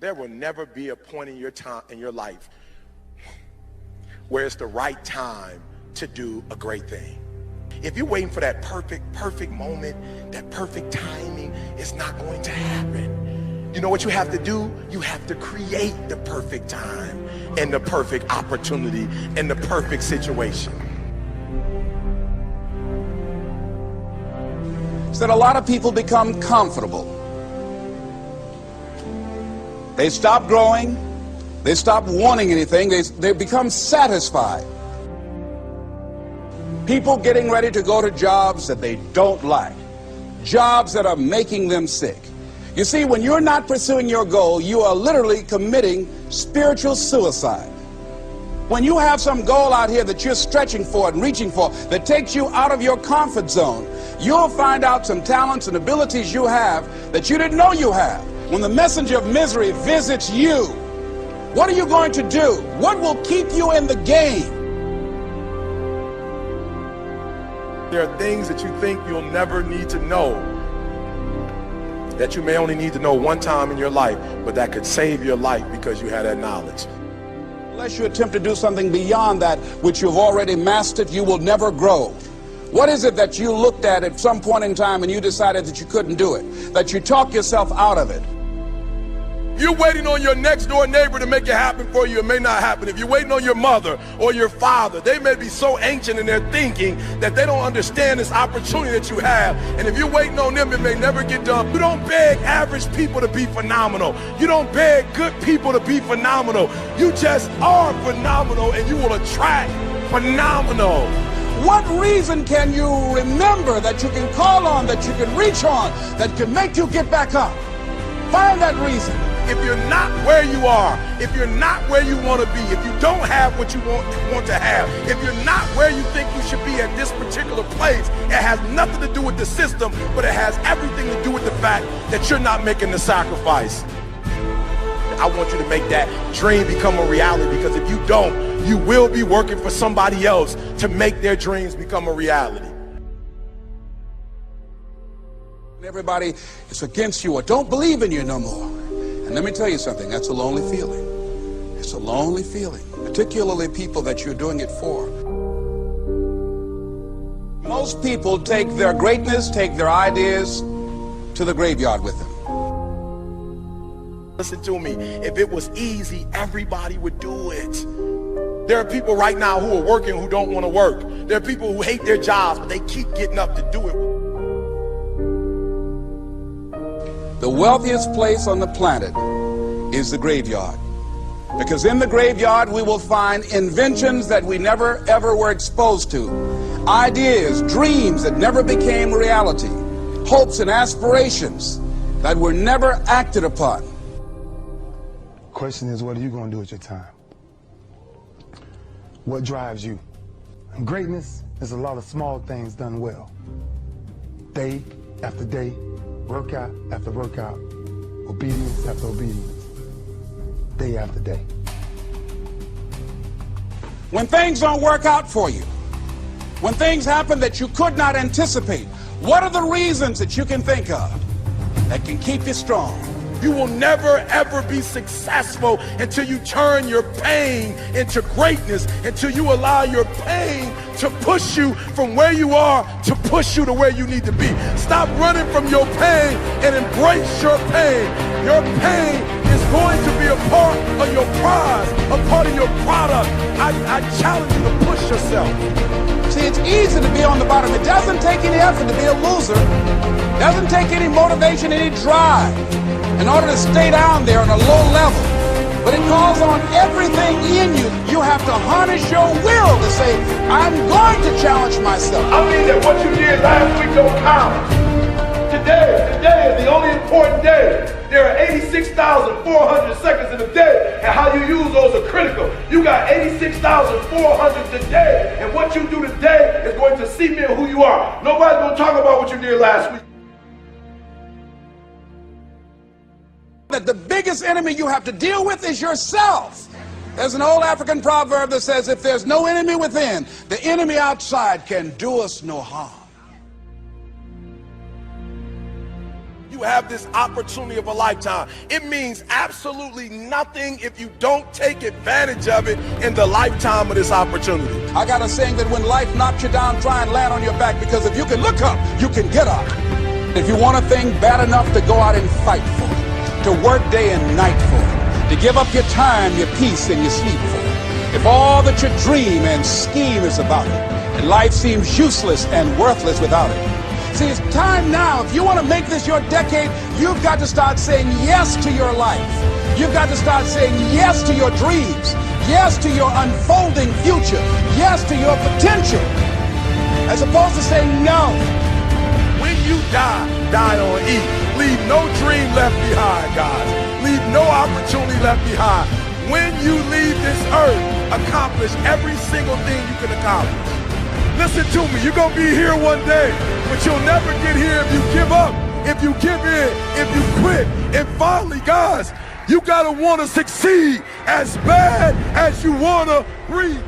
There will never be a point in your life where it's the right time to do a great thing. If you're waiting for that perfect moment, that perfect timing, it's not going to happen. You know what you have to do? You have to create the perfect time and the perfect opportunity and the perfect situation. So that a lot of people become comfortable. They stop growing. They stop wanting anything. They become satisfied. People getting ready to go to jobs that they don't like. Jobs that are making them sick. You see, when you're not pursuing your goal, you are literally committing spiritual suicide. When you have some goal out here that you're stretching for and reaching for that takes you out of your comfort zone, you'll find out some talents and abilities you have that you didn't know you have. When the messenger of misery visits you, what are you going to do? What will keep you in the game? There are things that you think you'll never need to know, that you may only need to know one time in your life, but that could save your life because you had that knowledge. Unless you attempt to do something beyond that which you've already mastered, you will never grow. What is it that you looked at some point in time and you decided that you couldn't do it, that you talked yourself out of it? You're waiting on your next door neighbor to make it happen for you. It may not happen. If you're waiting on your mother or your father, they may be so ancient in their thinking that they don't understand this opportunity that you have. And if you're waiting on them, it may never get done. You don't beg average people to be phenomenal. You don't beg good people to be phenomenal. You just are phenomenal, and you will attract phenomenal. What reason can you remember that you can call on, that you can reach on, that can make you get back up? Find that reason. If you're not where you are, if you're not where you want to be, if you don't have what you want to have, if you're not where you think you should be at this particular place, it has nothing to do with the system, but it has everything to do with the fact that you're not making the sacrifice. I want you to make that dream become a reality, because if you don't, you will be working for somebody else to make their dreams become a reality. Everybody is against you or don't believe in you no more. And let me tell you something, that's a lonely feeling. It's a lonely feeling, particularly people that you're doing it for. Most people take their greatness, take their ideas to the graveyard with them. Listen to me, if it was easy, everybody would do it. There are people right now who are working who don't want to work. There are people who hate their jobs, but they keep getting up to do it. The wealthiest place on the planet is the graveyard. Because in the graveyard we will find inventions that we never ever were exposed to. Ideas, dreams that never became reality. Hopes and aspirations that were never acted upon. Question is, what are you going to do with your time? What drives you? And greatness is a lot of small things done well. Day after day, workout after workout, obedience after obedience, day after day. When things don't work out for you, when things happen that you could not anticipate, what are the reasons that you can think of that can keep you strong? You will never ever be successful until you turn your pain into greatness, until you allow your pain to push you from where you are to push you to where you need to be. Stop running from your pain and embrace your pain. Your pain is going to be a part of your prize, a part of your product. I challenge you to push yourself. See, it's easy to be on the bottom. It doesn't take any effort to be a loser. It doesn't take any motivation, any drive in order to stay down there on a low level. But it calls on everything in you. You have to harness your will to say, I'm going to challenge myself. I mean that what you did last week don't count. Today is the only important day. There are 86,400 seconds in a day, and how you use those are critical. You got 86,400 today, and what you do today is going to cement who you are. Nobody's going to talk about what you did last week. That the biggest enemy you have to deal with is yourself. There's an old African proverb that says, if there's no enemy within, the enemy outside can do us no harm. You have this opportunity of a lifetime. It means absolutely nothing if you don't take advantage of it in the lifetime of this opportunity. I got a saying that when life knocks you down, try and land on your back, because if you can look up, you can get up. If you want a thing bad enough to go out and fight for it, to work day and night for it, to give up your time, your peace, and your sleep for it, if all that you dream and scheme is about it, and life seems useless and worthless without it. See, it's time now. If you want to make this your decade, you've got to start saying yes to your life. You've got to start saying yes to your dreams, yes to your unfolding future, yes to your potential, as opposed to saying no. When you die, die on E. Leave no dream left behind, guys. Leave no opportunity left behind. When you leave this earth, accomplish every single thing you can accomplish. Listen to me, you're going to be here one day, but you'll never get here if you give up, if you give in, if you quit. And finally, guys, you got to want to succeed as bad as you want to breathe.